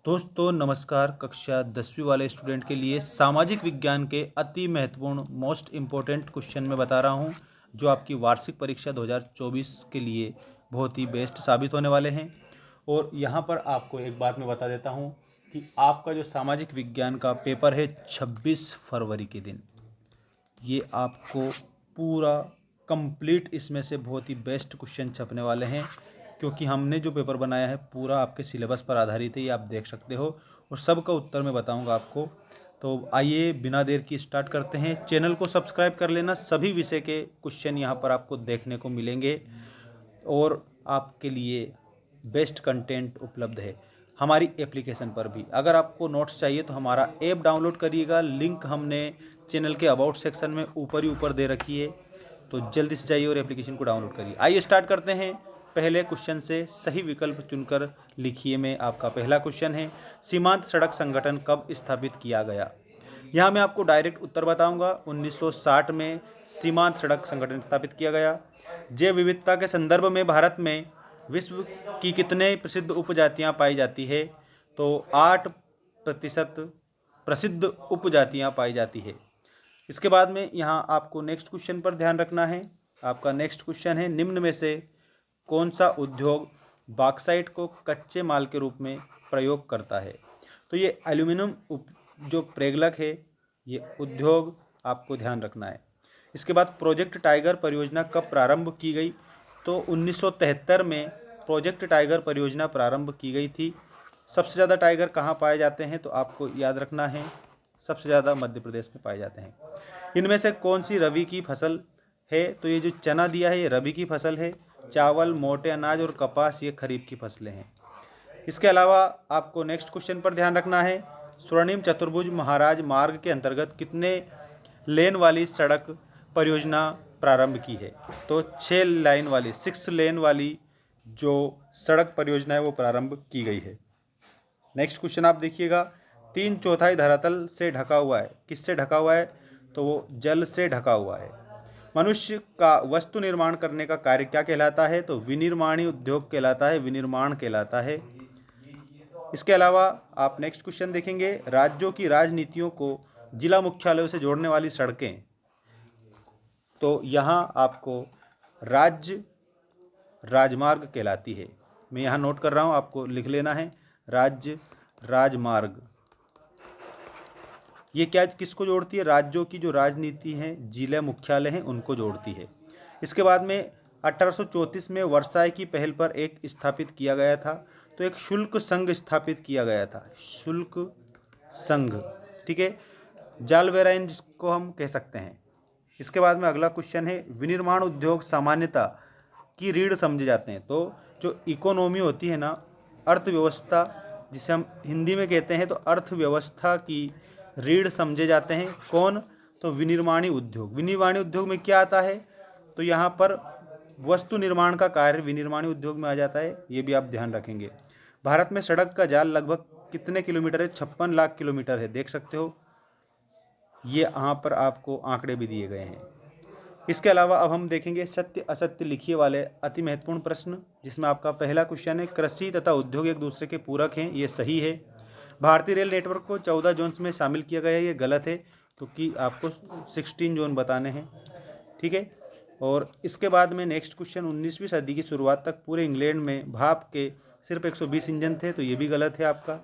दोस्तों नमस्कार। कक्षा 10वीं वाले स्टूडेंट के लिए सामाजिक विज्ञान के अति महत्वपूर्ण मोस्ट इम्पोर्टेंट क्वेश्चन मैं बता रहा हूं, जो आपकी वार्षिक परीक्षा 2024 के लिए बहुत ही बेस्ट साबित होने वाले हैं। और यहां पर आपको एक बात मैं बता देता हूं कि आपका जो सामाजिक विज्ञान का पेपर है 26 फरवरी के दिन, ये आपको पूरा कंप्लीट इसमें से बहुत ही बेस्ट क्वेश्चन छपने वाले हैं, क्योंकि हमने जो पेपर बनाया है पूरा आपके सिलेबस पर आधारित है। ये आप देख सकते हो और सबका उत्तर मैं बताऊंगा आपको। तो आइए बिना देर की स्टार्ट करते हैं। चैनल को सब्सक्राइब कर लेना, सभी विषय के क्वेश्चन यहाँ पर आपको देखने को मिलेंगे और आपके लिए बेस्ट कंटेंट उपलब्ध है हमारी एप्लीकेशन पर भी। अगर आपको नोट्स चाहिए तो हमारा ऐप डाउनलोड करिएगा, लिंक हमने चैनल के अबाउट सेक्शन में ऊपर ही ऊपर दे रखी है, तो जल्दी से जाइए और एप्लीकेशन को डाउनलोड करिए। आइए स्टार्ट करते हैं। पहले क्वेश्चन से सही विकल्प चुनकर लिखिए। में आपका पहला क्वेश्चन है, सीमांत सड़क संगठन कब स्थापित किया गया। यहाँ मैं आपको डायरेक्ट उत्तर बताऊंगा। 1960 में सीमांत सड़क संगठन स्थापित किया गया। जैव विविधता के संदर्भ में भारत में विश्व की कितने प्रसिद्ध उपजातियां पाई जाती है, तो 8% प्रसिद्ध उपजातियां पाई जाती है। इसके बाद में यहाँ आपको नेक्स्ट क्वेश्चन पर ध्यान रखना है। आपका नेक्स्ट क्वेश्चन है, निम्न में से कौन सा उद्योग बॉक्साइट को कच्चे माल के रूप में प्रयोग करता है। तो ये एल्यूमिनियम जो प्रेगलक है, ये उद्योग आपको ध्यान रखना है। इसके बाद प्रोजेक्ट टाइगर परियोजना कब प्रारंभ की गई, तो 1973 में प्रोजेक्ट टाइगर परियोजना प्रारंभ की गई थी। सबसे ज़्यादा टाइगर कहाँ पाए जाते हैं, तो आपको याद रखना है सबसे ज़्यादा मध्य प्रदेश में पाए जाते हैं। इनमें से कौन सी रबी की फसल है, तो ये जो चना दिया है ये रबी की फसल है। चावल, मोटे अनाज और कपास ये खरीफ की फसलें हैं। इसके अलावा आपको नेक्स्ट क्वेश्चन पर ध्यान रखना है, स्वर्णिम चतुर्भुज महाराज मार्ग के अंतर्गत कितने लेन वाली सड़क परियोजना प्रारंभ की है, तो 6 लाइन वाली 6 लेन वाली जो सड़क परियोजना है वो प्रारंभ की गई है। नेक्स्ट क्वेश्चन आप देखिएगा, 3/4 धरातल से ढका हुआ है, किससे ढका हुआ है, तो वो जल से ढका हुआ है। मनुष्य का वस्तु निर्माण करने का कार्य क्या कहलाता है, तो विनिर्माणी उद्योग कहलाता है, विनिर्माण कहलाता है। इसके अलावा आप नेक्स्ट क्वेश्चन देखेंगे, राज्यों की राजनीतियों को जिला मुख्यालयों से जोड़ने वाली सड़कें, तो यहाँ आपको राज्य राजमार्ग कहलाती है। मैं यहाँ नोट कर रहा हूँ, आपको लिख लेना है, राज्य राजमार्ग। ये क्या किसको जोड़ती है, राज्यों की जो राजनीति हैं, जिला मुख्यालय हैं, उनको जोड़ती है। इसके बाद में 1834 में वर्साय की पहल पर एक स्थापित किया गया था, तो एक शुल्क संघ स्थापित किया गया था, शुल्क संघ, ठीक है, जालवेराइन जिसको हम कह सकते हैं। इसके बाद में अगला क्वेश्चन है, विनिर्माण उद्योग सामान्यता की रीढ़ समझे जाते हैं, तो जो इकोनॉमी होती है ना, अर्थव्यवस्था जिसे हम हिंदी में कहते हैं, तो अर्थव्यवस्था की रीढ़ समझे जाते हैं कौन, तो विनिर्माणी उद्योग। विनिर्माणी उद्योग में क्या आता है, तो यहाँ पर वस्तु निर्माण का कार्य विनिर्माणी उद्योग में आ जाता है, ये भी आप ध्यान रखेंगे। भारत में सड़क का जाल लगभग कितने किलोमीटर है, 56 लाख किलोमीटर है, देख सकते हो, ये यहाँ पर आपको आंकड़े भी दिए गए हैं। इसके अलावा अब हम देखेंगे सत्य असत्य लिखिए वाले अति महत्वपूर्ण प्रश्न, जिसमें आपका पहला क्वेश्चन है, कृषि तथा उद्योग एक दूसरे के पूरक हैं, ये सही है। भारतीय रेल नेटवर्क को 14 जोन्स में शामिल किया गया है, ये गलत है, क्योंकि आपको 16 जोन बताने हैं, ठीक है। और इसके बाद में नेक्स्ट क्वेश्चन, 19वीं सदी की शुरुआत तक पूरे इंग्लैंड में भाप के सिर्फ 120 इंजन थे, तो ये भी गलत है आपका।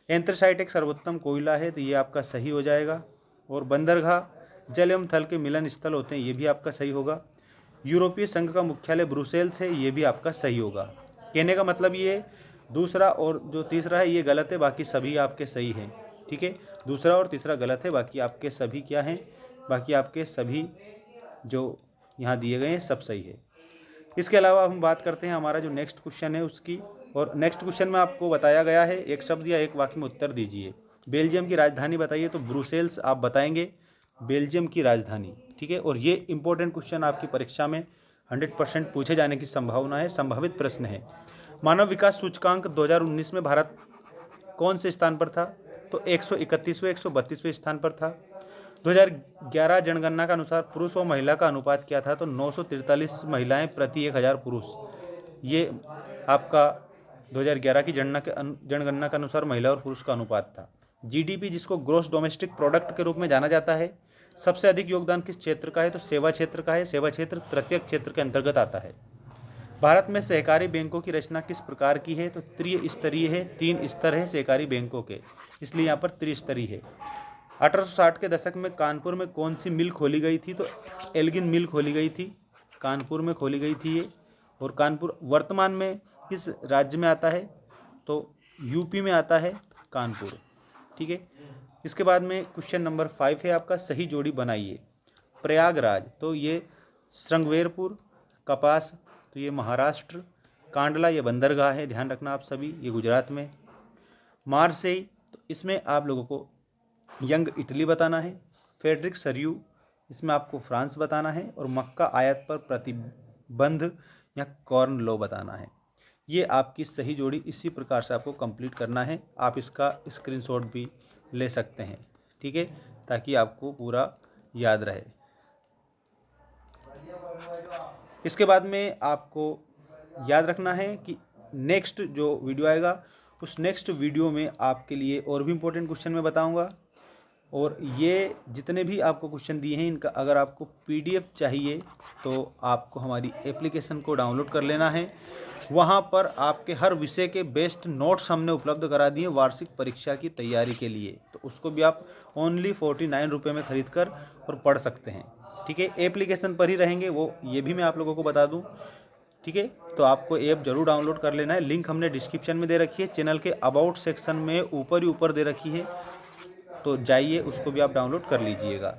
एंथ्रासाइट एक सर्वोत्तम कोयला है, तो ये आपका सही हो जाएगा। और बंदरगाह जल एवं थल के मिलन स्थल होते हैं, ये भी आपका सही होगा। यूरोपीय संघ का मुख्यालय ब्रुसेल्स है, ये भी आपका सही होगा। कहने का मतलब ये दूसरा और जो तीसरा है ये गलत है, बाकी सभी आपके सही हैं, ठीक है। दूसरा और तीसरा गलत है, बाकी आपके सभी क्या हैं, बाकी आपके सभी जो यहाँ दिए गए हैं सब सही है। इसके अलावा हम बात करते हैं हमारा जो नेक्स्ट क्वेश्चन है उसकी। और नेक्स्ट क्वेश्चन में आपको बताया गया है, एक शब्द या एक वाक्य में उत्तर दीजिए। बेल्जियम की राजधानी बताइए, तो ब्रुसेल्स आप बताएंगे, बेल्जियम की राजधानी, ठीक है। और ये इंपॉर्टेंट क्वेश्चन आपकी परीक्षा में 100% पूछे जाने की संभावना है, संभावित प्रश्न है। मानव विकास सूचकांक 2019 में भारत कौन से स्थान पर था, तो 131वें 132वें स्थान पर था। 2011 जनगणना के अनुसार पुरुष और महिला का अनुपात क्या था, तो 943 महिलाएं प्रति 1000 पुरुष। ये आपका 2011 की जनगणना के अनुसार महिला और पुरुष का अनुपात था। जीडीपी, जिसको ग्रोस डोमेस्टिक प्रोडक्ट के रूप में जाना जाता है, सबसे अधिक योगदान किस क्षेत्र का है? तो सेवा क्षेत्र का है। सेवा क्षेत्र तृतीय क्षेत्र के अंतर्गत आता है। भारत में सहकारी बैंकों की रचना किस प्रकार की है? तो त्रिस्तरीय है। 3 स्तर है सहकारी बैंकों के, इसलिए यहाँ पर त्रिस्तरीय है। 1860 के दशक में कानपुर में कौन सी मिल खोली गई थी? तो एल्गिन मिल खोली गई थी, कानपुर में खोली गई थी ये। और कानपुर वर्तमान में किस राज्य में आता है? तो यूपी में आता है कानपुर। ठीक है। इसके बाद में क्वेश्चन नंबर 5 है आपका, सही जोड़ी बनाइए। प्रयागराज, तो ये श्रृंगवेरपुर। कपास, तो ये महाराष्ट्र। कांडला, ये बंदरगाह है, ध्यान रखना आप सभी, ये गुजरात में। मार्सेई, तो इसमें आप लोगों को यंग इटली बताना है। फेडरिक सरयू, इसमें आपको फ्रांस बताना है। और मक्का आयात पर प्रतिबंध या कॉर्न लॉ बताना है। ये आपकी सही जोड़ी इसी प्रकार से आपको कंप्लीट करना है। आप इसका स्क्रीनशॉट भी ले सकते हैं, ठीक है, ताकि आपको पूरा याद रहे। इसके बाद में आपको याद रखना है कि नेक्स्ट जो वीडियो आएगा, उस नेक्स्ट वीडियो में आपके लिए और भी इम्पोर्टेंट क्वेश्चन मैं बताऊंगा। और ये जितने भी आपको क्वेश्चन दिए हैं, इनका अगर आपको पीडीएफ चाहिए तो आपको हमारी एप्लीकेशन को डाउनलोड कर लेना है। वहाँ पर आपके हर विषय के बेस्ट नोट्स हमने उपलब्ध करा दिए वार्षिक परीक्षा की तैयारी के लिए, तो उसको भी आप ओनली 49 रुपये में ख़रीद कर और पढ़ सकते हैं। ठीक है, एप्लीकेशन पर ही रहेंगे वो, ये भी मैं आप लोगों को बता दूं। ठीक है, तो आपको ऐप जरूर डाउनलोड कर लेना है। लिंक हमने डिस्क्रिप्शन में दे रखी है, चैनल के अबाउट सेक्शन में ऊपर ही ऊपर दे रखी है, तो जाइए उसको भी आप डाउनलोड कर लीजिएगा।